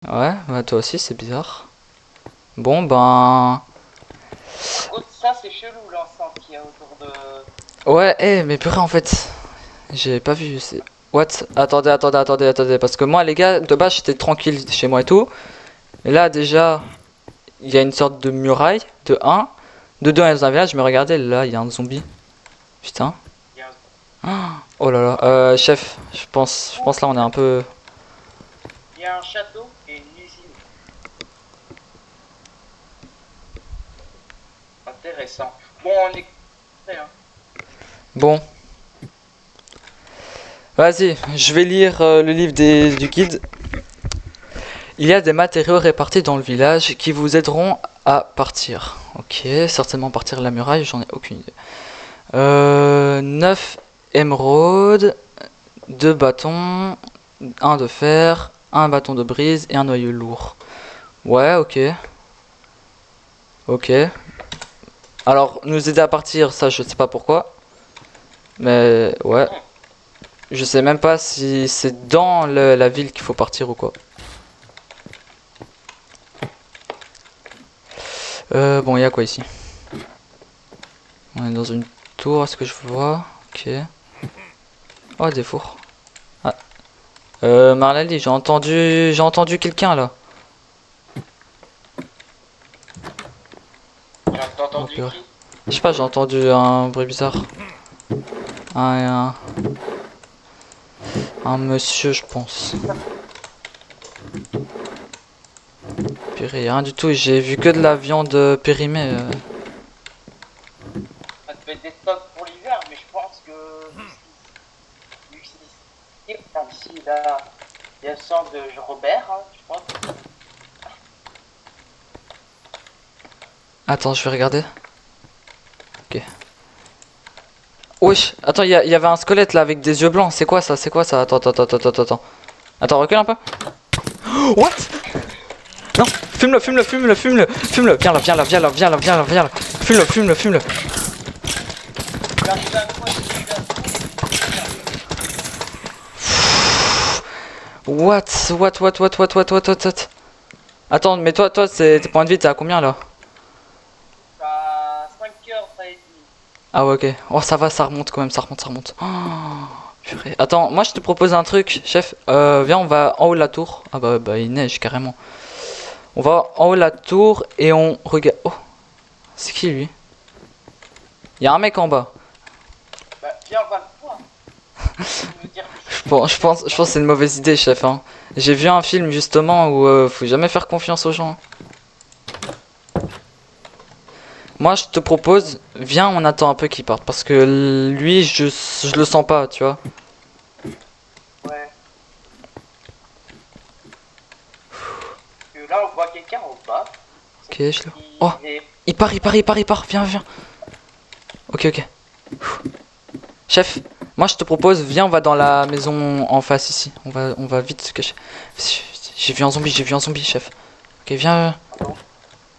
Ouais, bah toi aussi, c'est bizarre. Bon, ben... Ça, c'est chelou l'ensemble qu'il y a autour de. Ouais, mais purée, en fait, j'ai pas vu. What? Attendez, parce que moi, les gars, de base, j'étais tranquille chez moi et tout. Et là, déjà, il y a une sorte de muraille, de un. De 2, dans un village, je me regardais, là, il y a un zombie. Putain. Il y a un- Oh là là, chef, je pense là, on est un peu... il y a un château et une usine. Intéressant. Bon, on est. Hein. Bon. Vas-y, je vais lire le livre du guide. Il y a des matériaux répartis dans le village qui vous aideront à partir. Ok, certainement partir de la muraille, j'en ai aucune idée. 9 émeraudes, 2 bâtons, un de fer, un bâton de brise et un noyau lourd. Ouais, ok. Ok. Alors, nous aider à partir, ça je sais pas pourquoi. Mais ouais. Je sais même pas si c'est dans la ville qu'il faut partir ou quoi. Bon, il y a quoi ici? On est dans une tour, est-ce que je vois? Ok. Oh, des fours. Ah. Marlali, j'ai entendu quelqu'un là. J'ai Oh, entendu purée. qui? Je sais pas, j'ai entendu un bruit bizarre. Un, un, un monsieur, je pense. Purée, rien du tout, j'ai vu que de la viande périmée. Ça devait être des stocks pour l'hiver, mais je pense que. Vu que ici, là, il y a le centre de Robert, hein, je pense. Attends, je vais regarder. Ok. Wesh, attends, il y avait un squelette là avec des yeux blancs. C'est quoi ça? C'est quoi ça? Attends. Attends, recule un peu. What? Non, fume-le. Viens là. Fume-le. J'arrive à quoi celui-là? What? Attends, mais toi, tes points de vie, t'es à combien là? À 5h, ça et demi. Ah ouais, ok. Oh, ça va, ça remonte quand même, ça remonte. Oh, purée. Attends, moi je te propose un truc, chef. Viens, on va en haut de la tour. Ah bah, il neige carrément. On va en haut de la tour et on regarde. Oh, c'est qui lui? Il y a un mec en bas. Bah, viens, on va le voir. Tu veux dire que je suis Je pense que c'est une mauvaise idée, chef. Hein. J'ai vu un film justement où faut jamais faire confiance aux gens. Moi, je te propose, viens, on attend un peu qu'il parte. Parce que lui, je le sens pas, tu vois. Ouais. Que là, on voit quelqu'un au bas. Ok, je le... Oh, il part. Viens. Ok. Chef, moi je te propose, viens, on va dans la maison en face ici. On va vite se cacher. J'ai vu un zombie, chef. Ok, viens.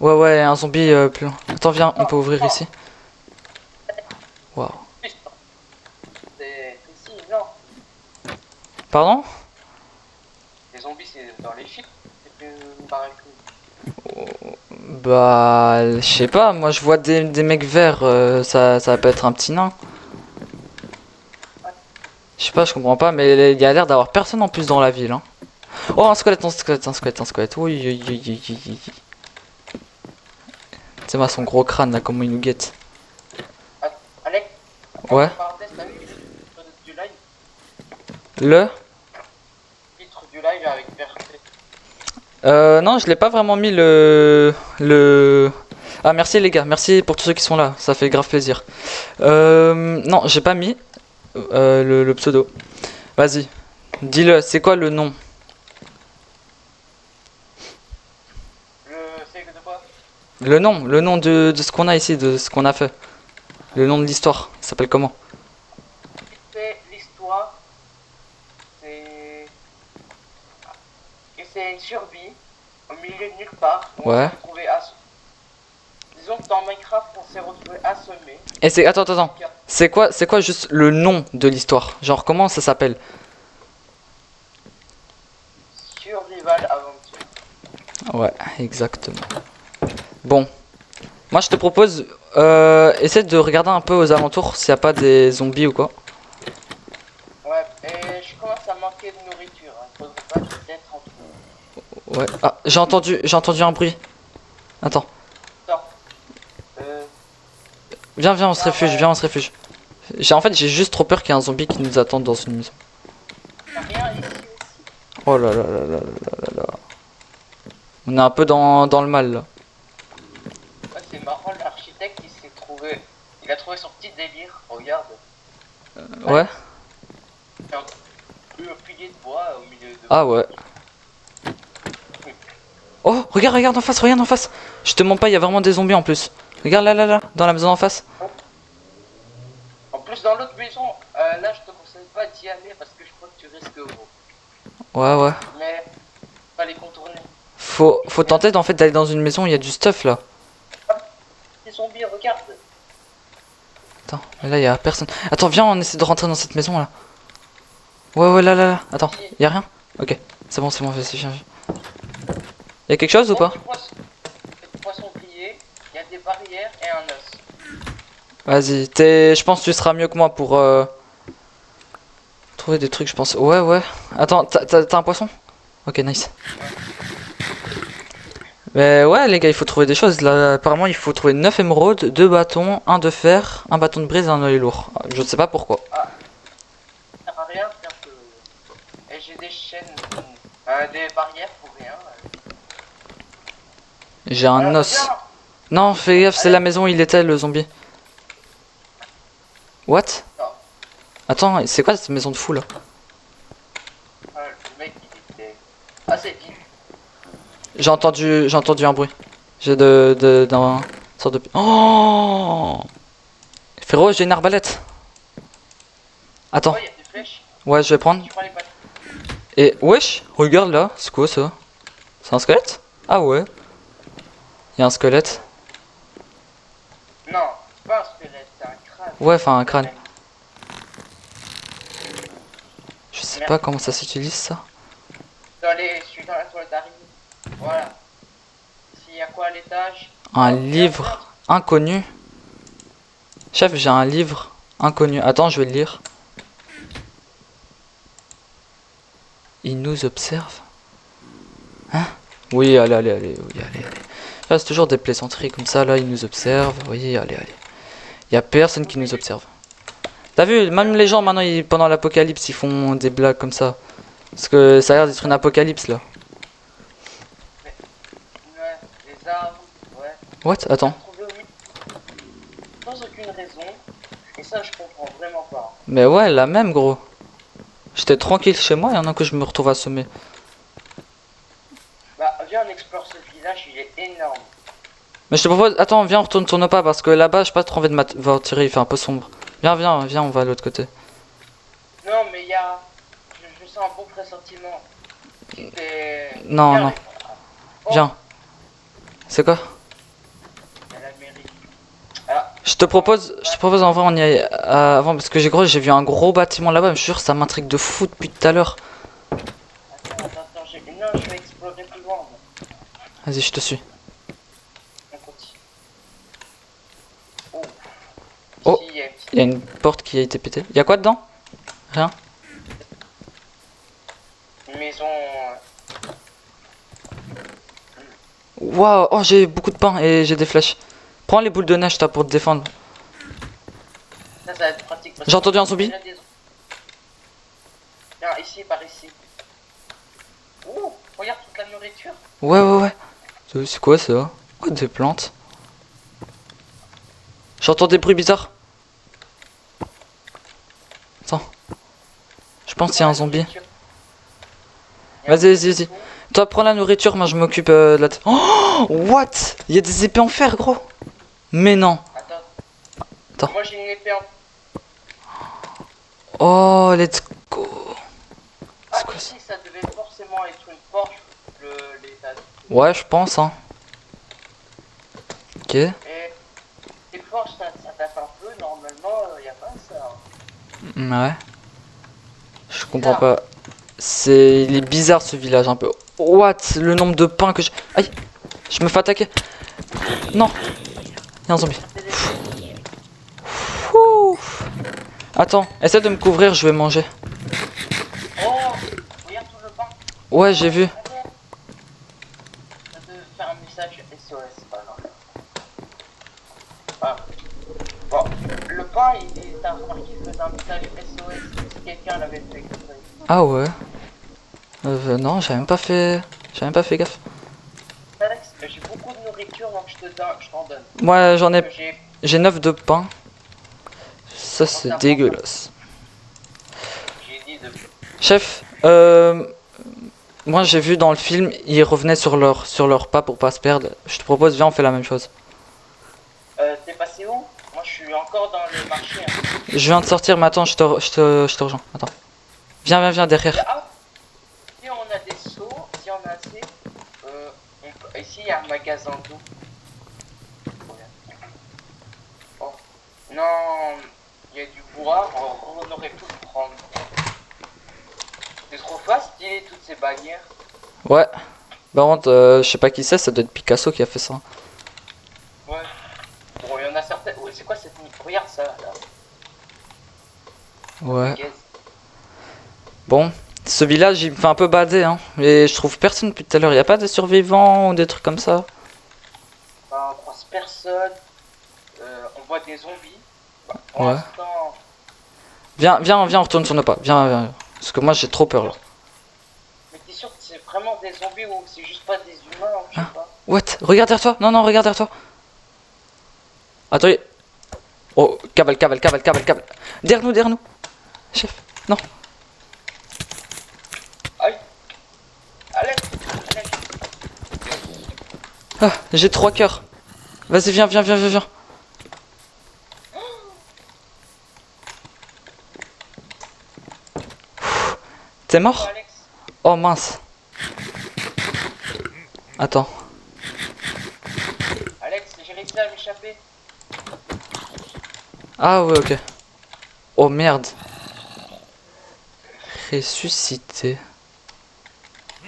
Ouais, un zombie plus loin. Attends, viens, on peut ouvrir ici. Waouh. C'est ici, non. Pardon? Les zombies, c'est dans les films. C'est plus pareil que. Bah, je sais pas, moi je vois des mecs verts, ça peut être un petit nain. Je sais pas, je comprends pas, mais il y a l'air d'avoir personne en plus dans la ville. Hein. Oh, un squelette. Oui. C'est moi son gros crâne là, comment il nous guette. Alex, Ouais. entre parenthèses, t'as vu le titre du live? Le? Titre du live avec Verset. Non, je l'ai pas vraiment mis Ah, merci les gars, merci pour tous ceux qui sont là, ça fait grave plaisir. Non, j'ai pas mis le pseudo. Vas-y, dis-le, c'est quoi le nom? C'est de quoi? Le nom de ce qu'on a ici, de ce qu'on a fait. Le nom de l'histoire, ça s'appelle comment? C'est l'histoire. C'est. Et c'est une survie au milieu de nulle part. On Ouais. s'est retrouvé Disons que dans Minecraft, on s'est retrouvé assommé. Et c'est... Attends. C'est quoi juste le nom de l'histoire? Genre, comment ça s'appelle? Survival Aventure. Ouais, exactement. Bon, moi je te propose, essaie de regarder un peu aux alentours s'il n'y a pas des zombies ou quoi. Ouais, et je commence à manquer de nourriture. Hein. Faudrait pas peut-être en trouver. Ouais. Ah, j'ai entendu un bruit. Attends, Attends. Euh, viens, on se ah réfugie, ouais, viens, on se réfugie. En fait, j'ai juste trop peur qu'il y ait un zombie qui nous attende dans une maison. y'a rien ici aussi. Oh là là là là là là. On est un peu dans le mal là. Ouais, c'est marrant, l'architecte il s'est trouvé. Il a trouvé son petit délire. Regarde. Ouais. Il y a un pilier de bois au milieu de. Ah ouais. Oh, regarde en face, regarde en face. Je te mens pas, il y a vraiment des zombies en plus. Regarde là, dans la maison en face. En plus, dans l'autre maison, là, je te conseille pas d'y aller parce que je crois que tu risques gros. Ouais. Mais, fallait contourner. Faut tenter en fait d'aller dans une maison où il y a du stuff là. Les zombies, regarde. Attends, mais là il y a personne. Attends, viens, on essaie de rentrer dans cette maison là. Ouais, là. Attends, y a rien? Ok, c'est bon, vas-y, viens. Y a quelque chose ou pas? Du poisson grillé, il y a des barrières et un os. Vas-y, je pense que tu seras mieux que moi pour trouver des trucs, je pense. Ouais. Attends, t'as un poisson? Ok, nice. Mais ouais, les gars, il faut trouver des choses. Là, apparemment, il faut trouver 9 émeraudes, 2 bâtons, un de fer, un bâton de brise et un œil lourd. Je sais pas pourquoi. Ah, ça sert à rien, faire que. Et j'ai des chaînes, des barrières pour rien. J'ai un os. Viens. Non, fais gaffe, c'est la maison où il était, le zombie. What? Non, Attends, c'est quoi cette maison de fou là? le mec il était. Ah, c'est vide. J'ai entendu un bruit. J'ai d'un sorte de. Oh! Frérot, j'ai une arbalète. Attends, Oh, il y a des flèches. ouais, je vais prendre. Tu prends les balles. Et wesh, regarde là, c'est quoi ça? C'est un squelette? Ah ouais, il y a un squelette. Non, c'est pas un squelette, c'est un crâne. Ouais, enfin un crâne. Je sais pas comment ça s'utilise ça. Je suis dans la toile d'araignée. Voilà. S'il y a quoi à l'étage? Un Oh, livre inconnu. Chef, j'ai un livre inconnu. Attends, je vais le lire. Il nous observe. Hein? Oui, allez. Oui, allez. Là, c'est toujours des plaisanteries comme ça. Là, il nous observe. Oui, allez. Il y a personne qui nous observe. T'as vu, même les gens maintenant, pendant l'apocalypse, ils font des blagues comme ça. Parce que ça a l'air d'être une apocalypse là. Ouais, les arbres, ouais. What? Attends. Trouvé au milieu sans aucune raison. Et ça, je comprends vraiment pas. Mais ouais, la même gros. J'étais tranquille chez moi, il y en a que je me retrouve à semer. Bah, viens, on explore ce village, il est énorme. Mais je te propose, attends, viens, on tourne pas parce que là-bas, j'ai pas trop envie de m'attirer, il fait un peu sombre. Viens, on va à l'autre côté. Non, mais il y a. Je sens un bon pressentiment. Non, Viens, non, oh, viens. C'est quoi? il y a la mairie. Ah, Je te propose en vrai, on y aille avant parce que j'ai vu un gros bâtiment là-bas, je suis sûr, ça m'intrigue de fou depuis tout à l'heure. attends, non, je vais explorer plus loin. Vas-y, je te suis. On continue. Oh. Oh. Ici, il y a une Il y a une porte qui a été pétée. Il y a quoi dedans? Rien. maison. Waouh, oh, j'ai beaucoup de pain et j'ai des flèches. Prends les boules de neige, t'as pour te défendre. Ça va être pratique. J'ai entendu un zombie. Viens, ici, par ici. Ouh, regarde toute la nourriture. Ouais. C'est quoi ça? Quoi, des plantes? J'entends des bruits bizarres. Attends. Je pense qu'il y a un zombie. Vas-y. Toi, prends la nourriture, moi je m'occupe de la... Oh, what? Il y a des épées en fer, gros. Mais non. Attends. Moi j'ai une épée en... Oh, let's go. Ah, ici, ça devait forcément être une porte, l'étage. Ouais, je pense, hein. Ok. Et les porches, ça tape un peu, normalement, y a pas ça. Ouais. Je comprends pas. Il est bizarre ce village un peu. What? Le nombre de pains que je... Aïe! Je me fais attaquer. Non! Il y a un zombie. Ouh. Attends, essaie de me couvrir, je vais manger. Oh, regarde tout le pain. Ouais, j'ai vu. Je vais te faire un message SOS, c'est pas grave. Ah. Bon, le pain, t'as remarqué que c'est un message SOS si quelqu'un l'avait fait comme ça. Ah ouais? Non, j'avais même pas fait... J'avais même pas fait gaffe. Alex, j'ai beaucoup de nourriture donc je t'en donne. Moi, j'en ai... J'ai J'ai 9 de pain. Ça, c'est dégueulasse. dit de... Chef, moi j'ai vu dans le film, ils revenaient sur leur pas pour pas se perdre. Je te propose, viens, on fait la même chose. T'es passé où? Moi je suis encore dans le marché. Hein. Je viens de sortir, mais attends, je te rejoins. Attends. Viens derrière. Ah, si on a des seaux, si on a assez, ici il y a un magasin d'eau. Oh. Non, il y a du bois, on aurait pu le prendre. C'est trop facile toutes ces bannières. Ouais. Par contre, je sais pas qui c'est, ça doit être Picasso qui a fait ça. Ouais. Bon, il y en a certaines. Ouais, c'est quoi cette nuit? Regarde ça là. Ouais. Yes. Bon, ce village il me fait un peu bader, hein. Et je trouve personne depuis tout à l'heure. Y a pas de survivants ou des trucs comme ça? Bah, on croise personne. On voit des zombies. Bah, pour Ouais. l'instant. Viens, on retourne sur nos pas. Viens. Parce que moi j'ai trop peur là. Mais t'es sûr que c'est vraiment des zombies ou c'est juste pas des humains ou je sais pas. What? Regarde derrière toi. Non, regarde derrière toi. Attends. Oh, cavale. Derrière nous. Chef, non. Aïe. Allez. Ah, j'ai 3 cœurs. Vas-y, viens. T'es Oh, mort? Alex. Oh mince. Attends. Alex, j'ai réussi à m'échapper. Ah ouais, ok. Oh merde. Ressuscité.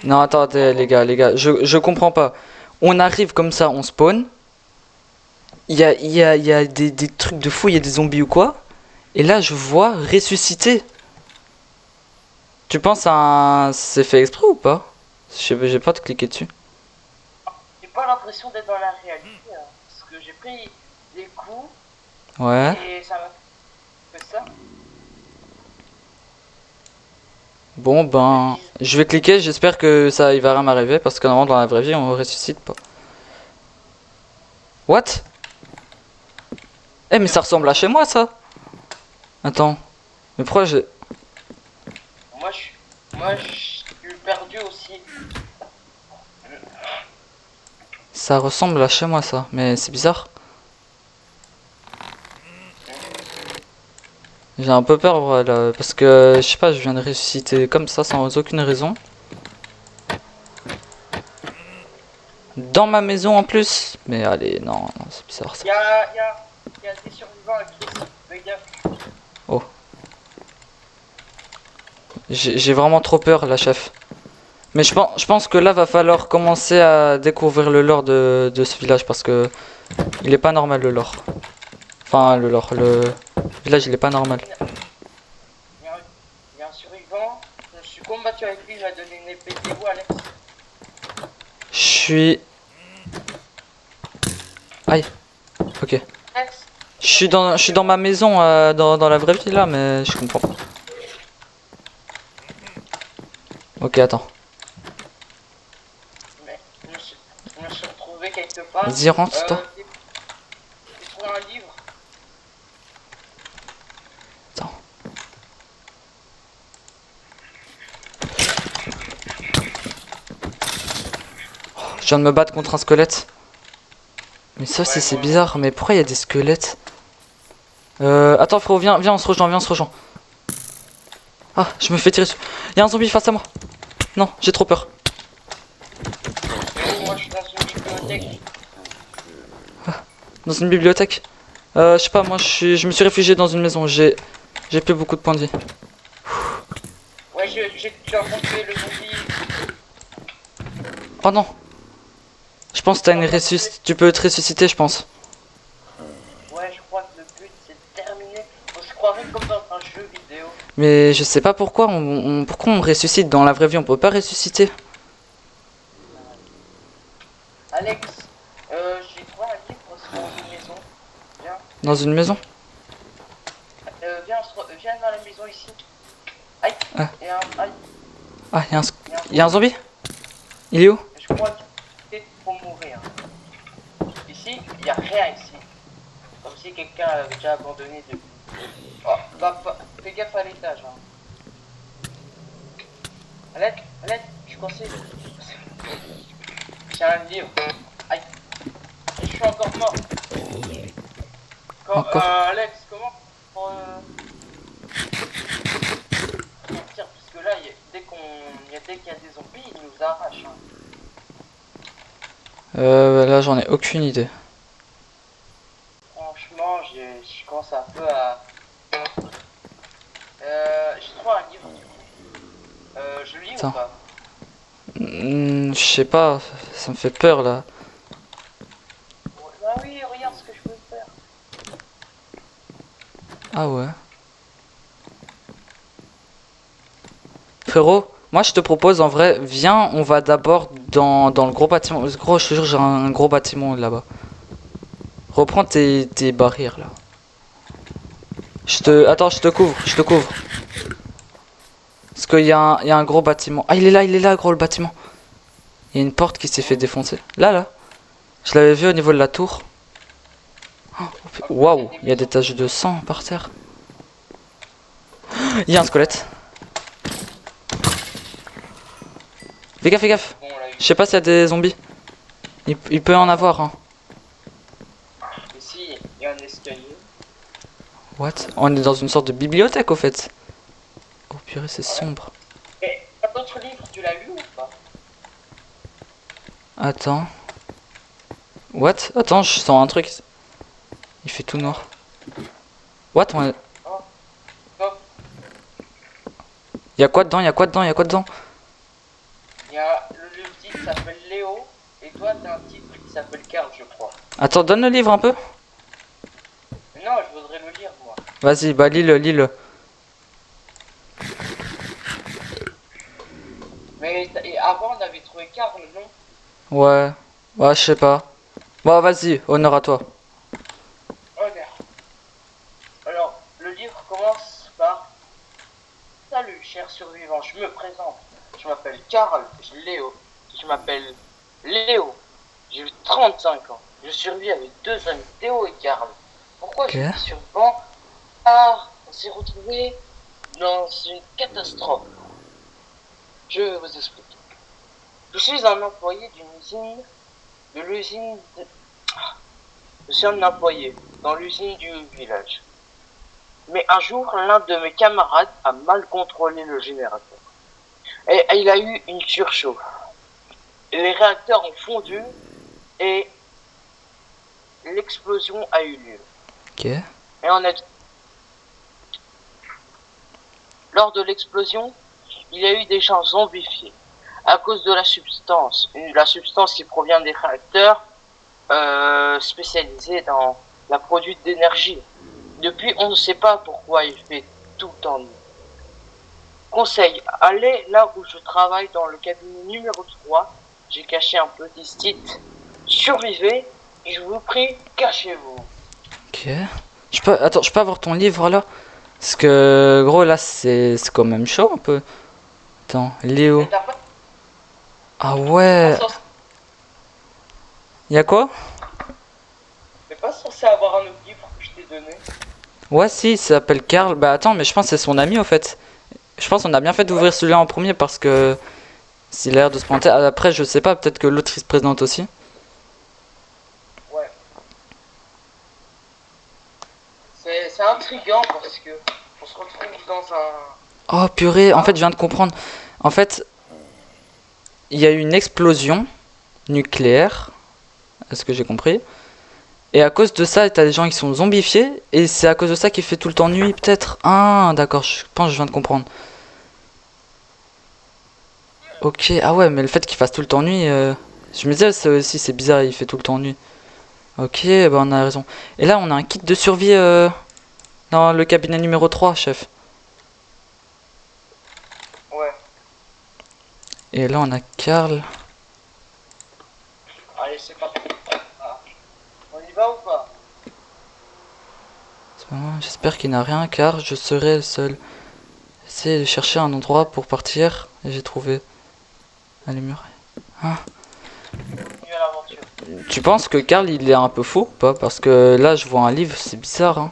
Non, attendez, les gars, je comprends pas. On arrive comme ça, on spawn. Il y a des trucs de fou, il y a des zombies ou quoi. Et là, je vois ressuscité. Tu penses à un... C'est fait exprès ou pas? J'ai pas de cliquer dessus. J'ai pas l'impression d'être dans la réalité. Hein, parce que j'ai pris des coups Ouais. et ça m'a fait ça. Bon, ben... Je vais cliquer, j'espère que ça il va rien m'arriver. Parce que normalement, dans la vraie vie, on ressuscite pas. What? Eh, mais ça ressemble à chez moi, ça. Attends. Mais pourquoi j'ai... Moi, je suis perdu aussi. Ça ressemble à chez moi, ça. Mais c'est bizarre. J'ai un peu peur, voilà, parce que, je sais pas, je viens de ressusciter comme ça, sans aucune raison. Dans ma maison, en plus. Mais allez, non, c'est bizarre, ça. Il y a des survivants agressifs. Fais gaffe. Oh. J'ai vraiment trop peur, la chef. Mais je pense que là, va falloir commencer à découvrir le lore de ce village, parce que... Il est pas normal, le lore. Enfin, le lore, le village, il est pas normal. Il y a un survivant. Je suis combattu avec lui. Il m'a donné une épée. T'es où, Alex? Je suis... Aïe. Ok. Alex? Je suis dans ma maison, dans la vraie vie, là, mais je comprends pas. Ok, attends. Mais je me suis retrouvé quelque part. Vas-y, rentre, toi. J'ai trouvé un livre. Attends. Oh, je viens de me battre contre un squelette. Mais ça, c'est bizarre. Mais pourquoi il y a des squelettes? Attends, frérot, viens, on se rejoint. Ah, je me fais tirer dessus. Il y a un zombie face à moi. Non, j'ai trop peur. Moi, je suis dans une bibliothèque. Dans une bibliothèque. Je sais pas, moi je me suis réfugié dans une maison. J'ai plus beaucoup de points de vie. Ouais, Ouais, j'ai rencontré le zombie. Oh non. Je pense que t'as une tu peux te ressusciter, je pense. Ouais, je crois que le but c'est de terminer. On se croirait comme dans un jeu vidéo. Mais je sais pas pourquoi pourquoi on ressuscite dans la vraie vie, on peut pas ressusciter. Alex, j'ai trouvé un livre sur une maison. Viens, Dans une maison. viens dans la maison ici. Aïe, Ah. aïe, Ah, y a un zombie. Il est où? je crois que c'est pour mourir. Ici, il n'y a rien ici. Comme si quelqu'un avait déjà abandonné depuis. Oh, fais gaffe à l'étage. Hein. Alex, je suis coincé. J'ai un livre. Aïe. Je suis encore mort. Encore. Alex, comment pour sortir? Parce que là, dès qu'il y a des zombies, ils nous arrachent. Hein. Là j'en ai aucune idée. Franchement, je commence un peu à... j'ai trouvé un livre. Je lis Attends. ou pas? Je sais pas, ça me fait peur là. Bah oui, regarde ce que je peux faire. Ah ouais. Frérot, moi je te propose en vrai, viens, on va d'abord dans le gros bâtiment. Gros, je te jure, j'ai un gros bâtiment là-bas. Reprends tes barrières là. Attends, je te couvre. Parce qu'il y a un gros bâtiment. Ah, il est là, gros, le bâtiment. Il y a une porte qui s'est fait défoncer. Là. Je l'avais vu au niveau de la tour. Waouh, il y a des taches de sang par terre. Il y a un squelette. Fais gaffe. Bon, là, Je sais pas s'il y a des zombies. Il peut y en avoir, hein. ici, il y a un escalier. What? On est dans une sorte de bibliothèque au fait. Oh purée, c'est sombre. Et votre livre, tu l'as lu ou pas? Attends. What? Attends, je sens un truc. Il fait tout noir. What? Oh, Y'a quoi dedans? il y a le titre s'appelle Léo. Et toi, t'as un titre qui s'appelle Carl, je crois. Attends, donne le livre un peu. Non, je voudrais le lire, moi. Vas-y, bah lis-le. Mais avant, on avait trouvé Carl, non? Ouais, je sais pas. Bon, vas-y, honneur à toi. Honneur. Alors, le livre commence par Salut, chers survivants, je me présente. Je m'appelle Carl, je m'appelle Léo. J'ai 35 ans. Je survis avec deux amis, Théo et Carl. Pourquoi je suis survivant? Car on s'est retrouvé dans une catastrophe. Je vais vous expliquer. Je suis un employé je suis un employé dans l'usine du village. Mais un jour, l'un de mes camarades a mal contrôlé le générateur. Et il a eu une surchauffe. Les réacteurs ont fondu et l'explosion a eu lieu. Ok. Et lors de l'explosion, il y a eu des gens zombifiés à cause de la substance qui provient des réacteurs spécialisés dans la produite d'énergie. Depuis, on ne sait pas pourquoi il fait tout en nous. Conseil, allez là où je travaille dans le cabinet numéro 3. J'ai caché un petit site. Survivez et je vous prie, cachez-vous. Ok. Attends, je peux avoir ton livre là? Parce que gros là c'est quand même chaud un peu. Attends, Léo. Ah ouais. Y'a quoi? T'es pas censé avoir un autre livre que je t'ai donné? Ouais si, il s'appelle Karl. Bah attends, mais je pense que c'est son ami au fait. Je pense qu'on a bien fait d'ouvrir celui-là en premier parce que s'il a l'air de se planter. Après je sais pas, peut-être que l'autre il se présente aussi. Ouais. C'est intriguant parce que on se retrouve dans un... Oh purée, en fait je viens de comprendre. En fait, il y a eu une explosion nucléaire. Est-ce que j'ai compris? Et à cause de ça, t'as des gens qui sont zombifiés. Et c'est à cause de ça qu'il fait tout le temps nuit, peut-être. Ah, d'accord, je pense que je viens de comprendre. Ok, ah ouais, mais le fait qu'il fasse tout le temps nuit, je me disais, ça aussi, c'est bizarre, il fait tout le temps nuit. Ok, bah on a raison. Et là, on a un kit de survie dans le cabinet numéro 3, chef. Ouais. Et là, on a Karl. Allez, c'est parti. Ah. On y va ou pas? C'est pas moi, j'espère qu'il n'a rien, car je serai le seul. Essayez de chercher un endroit pour partir, et j'ai trouvé. Allez, muraille. Hein? Continue à l'aventure. Tu penses que Karl, il est un peu faux ou pas? Parce que là, je vois un livre, c'est bizarre, hein.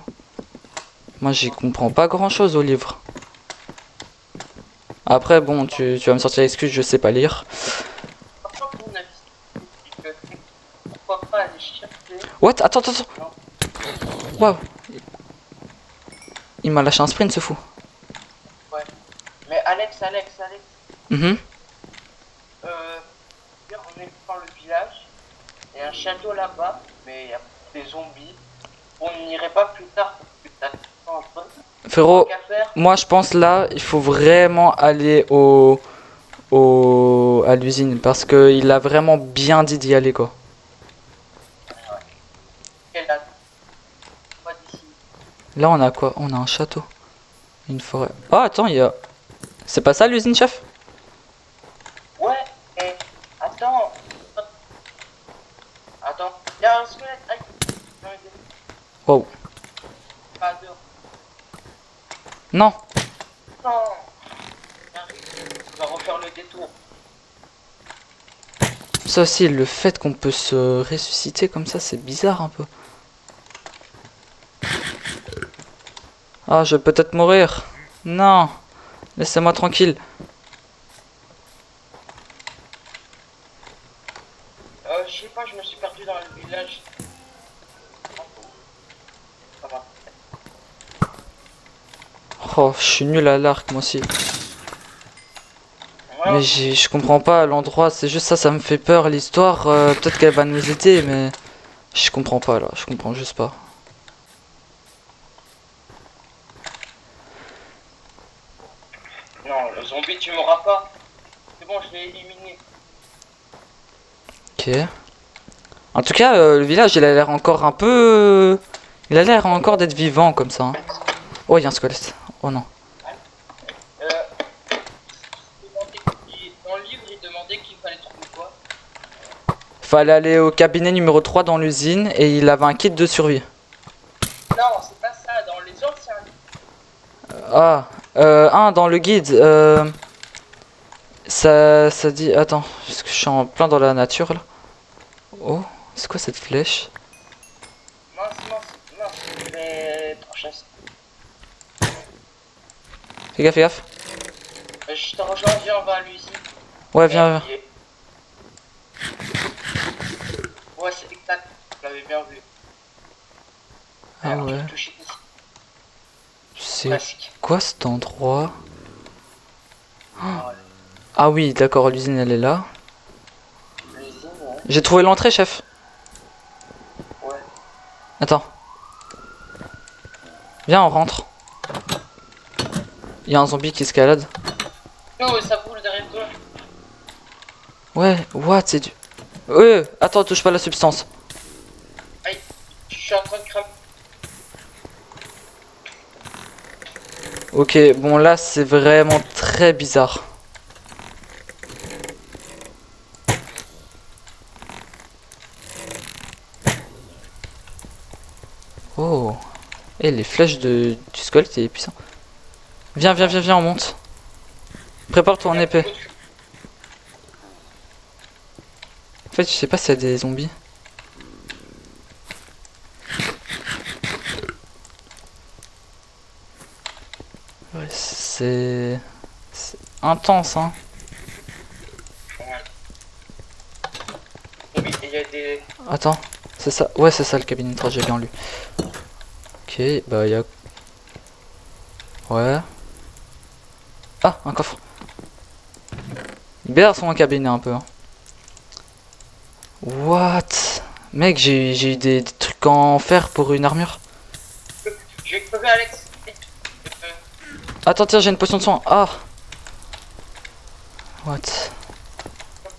Moi, j'y comprends pas grand-chose au livre. Après, bon, tu vas me sortir l'excuse, je sais pas lire. Franchement, mon avis, c'est que pourquoi pas aller chercher. What? Attends, attends, attends. Waouh. Il m'a lâché un sprint, ce fou. Ouais. Mais Alex. Mhm. Viens, on est dans le village. Il y a un château là-bas, mais il y a des zombies. On n'irait pas plus tard parce que t'as un peu. Frérot, Qu'à faire. moi, je pense là, il faut vraiment aller à l'usine. Parce que il a vraiment bien dit d'y aller, quoi. Quelle date? Pas d'ici. Là, on a quoi? On a un château. Une forêt. Oh, attends, il y a... C'est pas ça, l'usine, chef? Ouais, et attends. Attends. Il y a un squelette. Aïe. Non, il est Wow. pas dehors. Non. Non. On va refaire le détour. Ça aussi, le fait qu'on peut se ressusciter comme ça, c'est bizarre un peu. Ah, je vais peut-être mourir. Non. Laissez-moi tranquille. Je sais pas, je me suis perdu dans le village. Ça va. Oh, je suis nul à l'arc, moi aussi. Voilà. Mais je comprends pas l'endroit, c'est juste ça, ça me fait peur. L'histoire, peut-être qu'elle va nous aider, mais je comprends pas là, je comprends juste pas. Non, le zombie, tu m'auras pas. C'est bon, je l'ai éliminé. Ok. En tout cas, le village, il a l'air encore un peu... Il a l'air encore d'être vivant comme ça. Hein. Oh, il y a un squelette. Oh non. Euh, dans le livre, il demandait qu'il fallait trouver quoi? Fallait aller au cabinet numéro 3 dans l'usine et il avait un kit de survie. Non, c'est pas ça. Dans les anciens livres. Ah, dans le guide, ça dit... Attends, parce que je suis en plein dans la nature là. Oh, c'est quoi cette flèche? Mince, mais prochain. Fais gaffe, fais gaffe. Je te rejoins, viens, on va à l'usine. Ouais, viens, viens. Ouais, c'est exact. Je l'avais bien vu. Ah Alors, ouais. je vais toucher ici. C'est Presque. quoi cet endroit? Ouais. Ah oui, d'accord, l'usine elle est là. L'usine, ouais. J'ai trouvé l'entrée, chef. Ouais. Attends. Viens, on rentre. Il y a un zombie qui escalade. Oh, ça boule derrière toi. Ouais, what, c'est du... Ouais, attends, touche pas la substance. Aïe, je suis en train de cramer. Ok, bon là c'est vraiment très bizarre. Oh. Et les flèches du squelette, il est puissant. Viens, viens, viens, viens, on monte. Prépare ton épée. En fait, je sais pas s'il y a des zombies. Ouais, c'est intense, hein. Oui, il y a des... Attends, c'est ça. Ouais, c'est ça le cabinet 3, j'ai bien lu. Ok, bah il y a... Ouais. Ah, un coffre. Bizarre son cabinet un peu. Hein. What? Mec, j'ai eu des trucs en fer pour une armure. Je vais crever Alex. Attends, tiens, j'ai une potion de soin. Ah. What?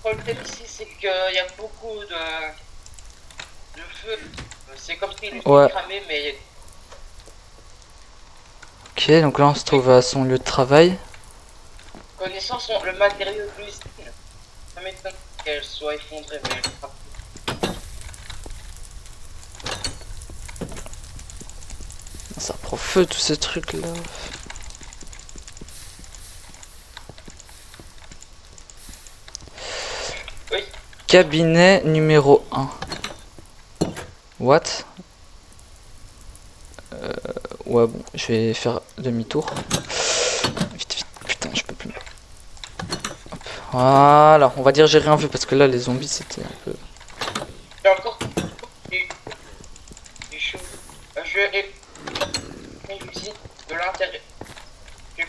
Le problème ici, c'est qu'il y a beaucoup de feu. C'est comme si l'usine Ouais. cramait, mais Ok, donc là on se trouve à son lieu de travail. connaissant le matériau de l'usine, ça m'étonne qu'elle soit effondrée, mais elle sera Ça prend feu tous ces trucs là. Oui. Cabinet numéro 1. What? Ouais bon, je vais faire demi-tour. Vite, vite, putain, je peux plus. Hop. Voilà, on va dire j'ai rien vu parce que là les zombies c'était un peu... J'ai encore du chaud. Je vais l'usine de l'intérieur. J'ai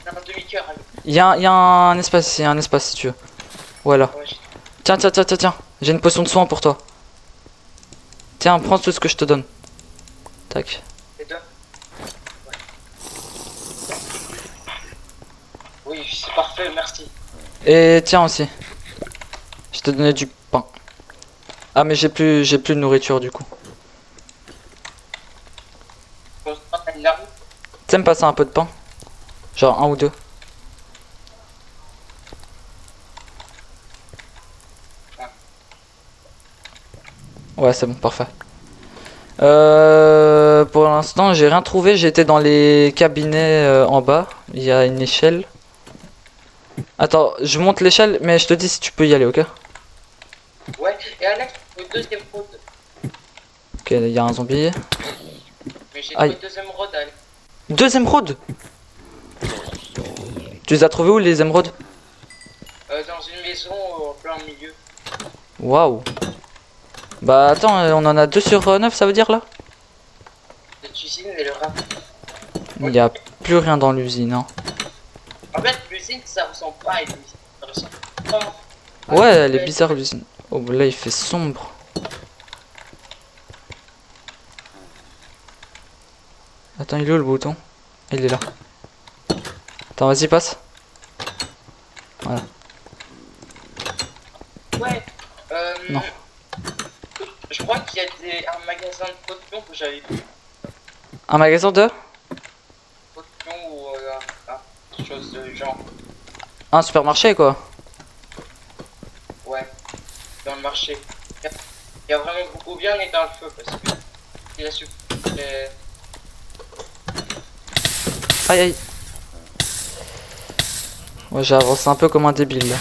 un demi-cœur avec. Il y a un espace, il y a un espace si tu veux. Voilà. Ouais, Tiens, tiens, tiens, tiens, tiens. J'ai une potion de soin pour toi. Tiens, prends tout ce que je te donne. Tac. les deux. Ouais. Oui, c'est parfait, merci. Et tiens aussi. Je t'ai donné du pain. Ah mais j'ai plus de nourriture du coup. On se prend une arme. Tu sais me passer un peu de pain? Genre un ou deux. Ouais, c'est bon, parfait. Pour l'instant, j'ai rien trouvé. J'étais dans les cabinets en bas. Il y a une échelle. Attends, je monte l'échelle, mais je te dis si tu peux y aller, ok? Ouais, et Alex, au deuxième road. Ok, il y a un zombie. Mais j'ai Aïe. trouvé le deuxième road, Alex. Deux émeraudes! Tu les as trouvés où les émeraudes? Dans une maison en plein milieu. Waouh! Bah attends, on en a 2 sur 9, ça veut dire là? Cette usine et le rat. Il n'y a plus rien dans l'usine, hein. En fait, l'usine, ça ressemble pas à une usine. Ça ressemble vraiment à Ouais, une elle est belle- bizarre l'usine. Oh, bah là il fait sombre. Attends, il est où le bouton? Il est là. Attends, vas-y, passe. Voilà. Ouais. Non. Je crois qu'il y a un magasin de potions que j'avais vu. Un magasin de? Potions ou quelque chose de genre. Un supermarché quoi. Ouais. Dans le marché. Il y a vraiment beaucoup bien et dans le feu parce que il a su. Aïe aïe. Ouais, j'ai avancé un peu comme un débile là.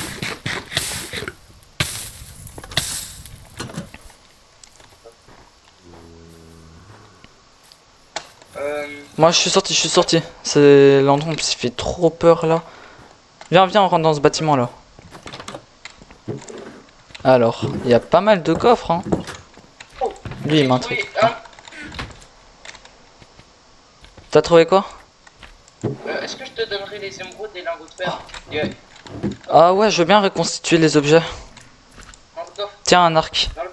Moi je suis sorti, je suis sorti. C'est l'endroit où il fait trop peur là. Viens, viens, on rentre dans ce bâtiment là. Alors, il y a pas mal de coffres hein. Oh, Lui j'ai il m'intrigue. trouvé un. T'as trouvé quoi? Est-ce que je te donnerai les émeraudes et lingots de fer? Yeah. Ah ouais, je veux bien reconstituer les objets. Dans le coffre. Tiens, un arc. Dans le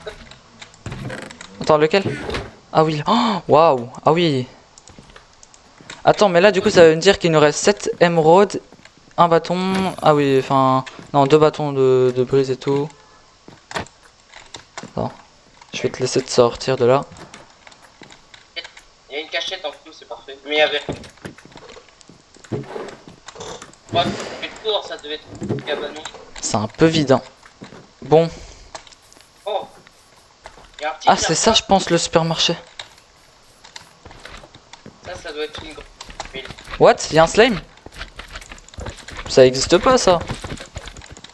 coffre. Attends, lequel? Ah oui. Oh, waouh. Ah oui. Attends, mais là du coup ça veut me dire qu'il nous reste 7 émeraudes, un bâton. Ah oui, enfin... Non, 2 bâtons de brise et tout. Attends. Je vais te laisser te sortir de là. Il y a une cachette en dessous, c'est parfait. Mais il y avait. Ouais, mais le tour, ça devait être cabanon. C'est un peu vide. Hein. Bon. Oh, il y a un petit Ah, c'est ça, je pense, le supermarché. Ça doit être une grande. What? Il y a un slime? Ça existe pas, ça.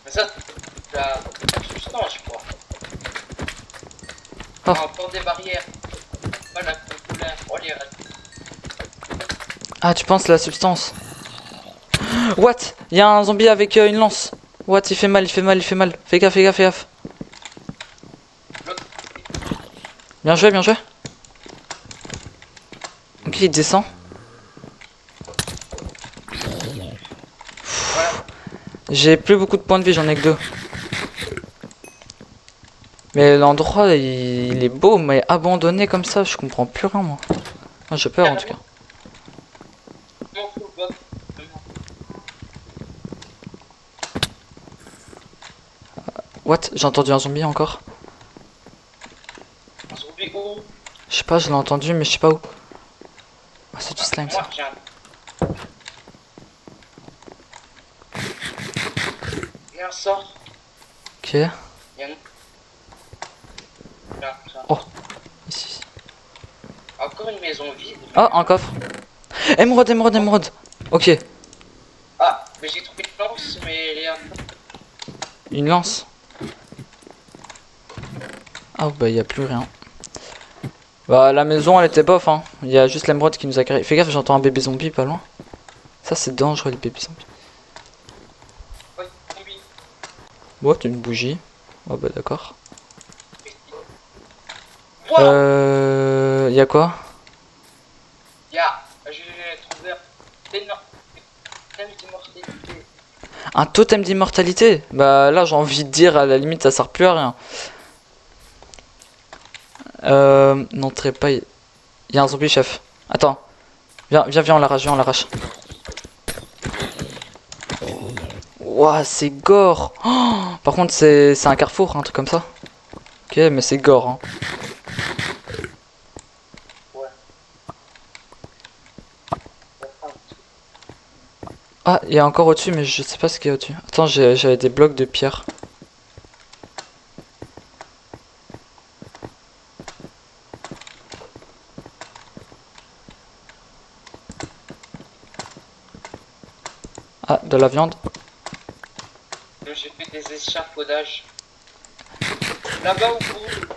Mais ça, la substance, je crois. Ah. Ah, pour des barrières. Voilà, couleur. Oh, les rats. Ah, tu penses la substance? What? Il y a un zombie avec une lance. What? Il fait mal, il fait mal, il fait mal. Fais gaffe, fais gaffe, fais gaffe. Bien joué, bien joué. Ok, il descend. Voilà. J'ai plus beaucoup de points de vie, j'en ai que 2. Mais l'endroit, il est beau, mais abandonné comme ça, je comprends plus rien, moi. Moi, j'ai peur, en tout cas. Mon full box. What? J'ai entendu un zombie encore? Un zombie où? Je sais pas, je l'ai entendu, mais je sais pas où. Ah, c'est du slime, ça. Moi, j'ai un... Viens, sort. Ok. Il y a un... Là, ça. Oh. Ici. Encore une maison vide. Oh, un coffre. Émeraude, émeraude, émeraude. Ok. Ah, mais j'ai trouvé une lance, mais elle est un peu... Une lance. Ah, bah, y a plus rien. Bah, la maison, elle était bof, hein. Il y a juste l'émeraude qui nous a carré. Fais gaffe, j'entends un bébé zombie pas loin. Ça, c'est dangereux, les bébés zombies. Ouais, zombie. Bon, t'as une bougie. Oh, bah, d'accord. Wow. Y a quoi? J'ai trouvé un énorme thème d'immortalité. Un totem d'immortalité? Bah, là, j'ai envie de dire, à la limite, ça sert plus à rien. N'entrez pas. Il y a un zombie, chef. Attends. Viens, viens, viens, on l'arrache, viens, on l'arrache. Ouah, c'est gore. Oh, par contre, c'est un carrefour, un truc comme ça. Ok, mais c'est gore, hein. Ouais. Ah, il y a encore au-dessus, mais je sais pas ce qu'il y a au-dessus. Attends, j'avais des blocs de pierre. Ah, de la viande. J'ai fait des échafaudages. Là-bas au bout.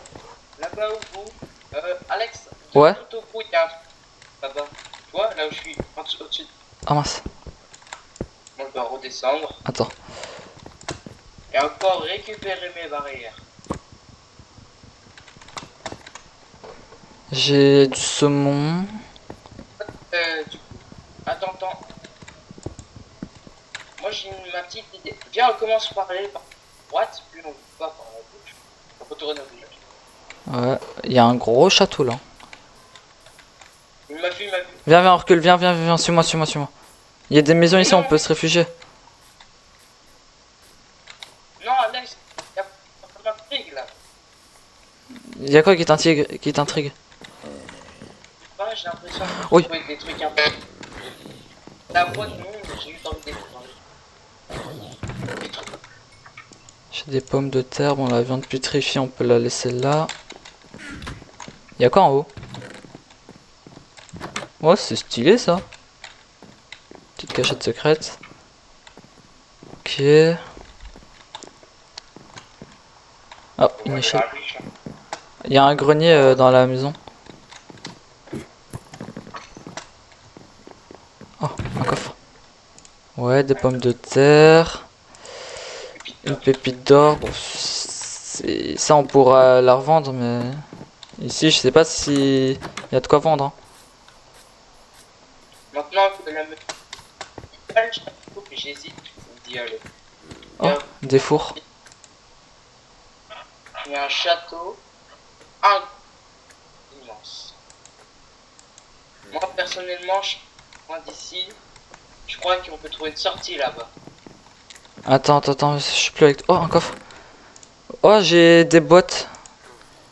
Là-bas au bout. Alex, Ouais. tout au bout, il y a un truc. Là-bas. Tu vois, là où je suis. Au-dessus. Ah mince. On doit redescendre. Attends. Et encore récupérer mes barrières. J'ai du saumon. Du coup. Attends. Moi j'ai ma petite idée. Viens, on commence par aller par droite, puis on va par la gauche. On peut tourner au village. Ouais, il y a un gros château là. Il m'a vu, il m'a vu. Viens, viens, on recule, viens, viens, viens, suis-moi, suis-moi, suis-moi. Il y a des maisons ici, on peut se réfugier. Non, Alex, il y a pas d'intrigue là. Il y a quoi qui t'intrigue? Ouais, j'ai l'impression de Oui. trouver des trucs un peu. La voix de monde, j'ai eu envie d'écouter. J'ai des pommes de terre, bon la viande putréfiée, on peut la laisser là. Il y a quoi en haut? Ouais, c'est stylé ça. Petite cachette secrète. Ok. Oh, une échelle. Il y a un grenier dans la maison. Oh, un coffre. Ouais, des pommes de terre. Une pépite d'or. Bon, ça on pourra la revendre, mais ici je sais pas si il y a de quoi vendre. Hein. Maintenant que la meuf. J'hésite d'y aller. Oh, des fours. Il y a un château immense. Moi personnellement, je suis loin d'ici. Je crois qu'on peut trouver une sortie là-bas. Attends, je suis plus avec toi. Oh, un coffre. Oh, j'ai des bottes.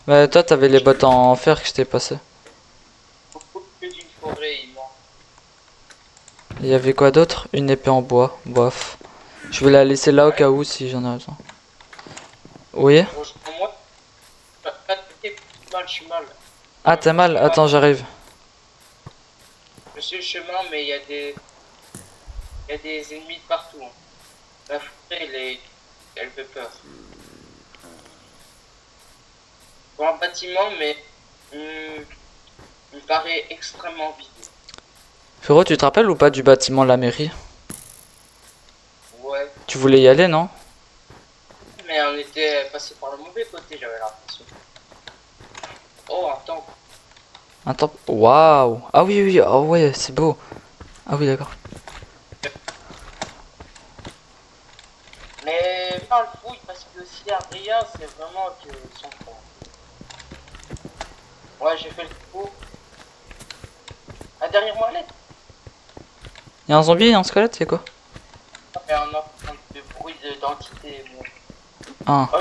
Mais toi, t'avais les bottes en fer que je t'ai passé. Beaucoup plus d'une forêt immense. Il y avait quoi d'autre? Une épée en bois. Bof. Je vais la laisser là au cas où si j'en ai besoin. Oui. Pour moi, je suis mal. Ah, t'es mal? Attends, j'arrive. Je suis le chemin, mais il y a des ennemis de partout. Hein. La forêt, elle fait peur. Pour un bâtiment, mais il me paraît extrêmement vide. Frérot, tu te rappelles ou pas du bâtiment de la mairie? Ouais, Tu voulais y aller, non? mais on était passé par le mauvais côté, j'avais l'impression. Oh, attends. Attends. Waouh. Ah oui, oui, oh ouais, c'est beau. Ah oui, d'accord. Mais pas le fouille parce que s'il y a rien, c'est vraiment que son fond. Ouais, j'ai fait le coup. Ah, derrière moi, l'aide. Il y a un zombie, un squelette, c'est quoi? Il y a un enfant de bruit d'identité. Bon. Ah. Oh,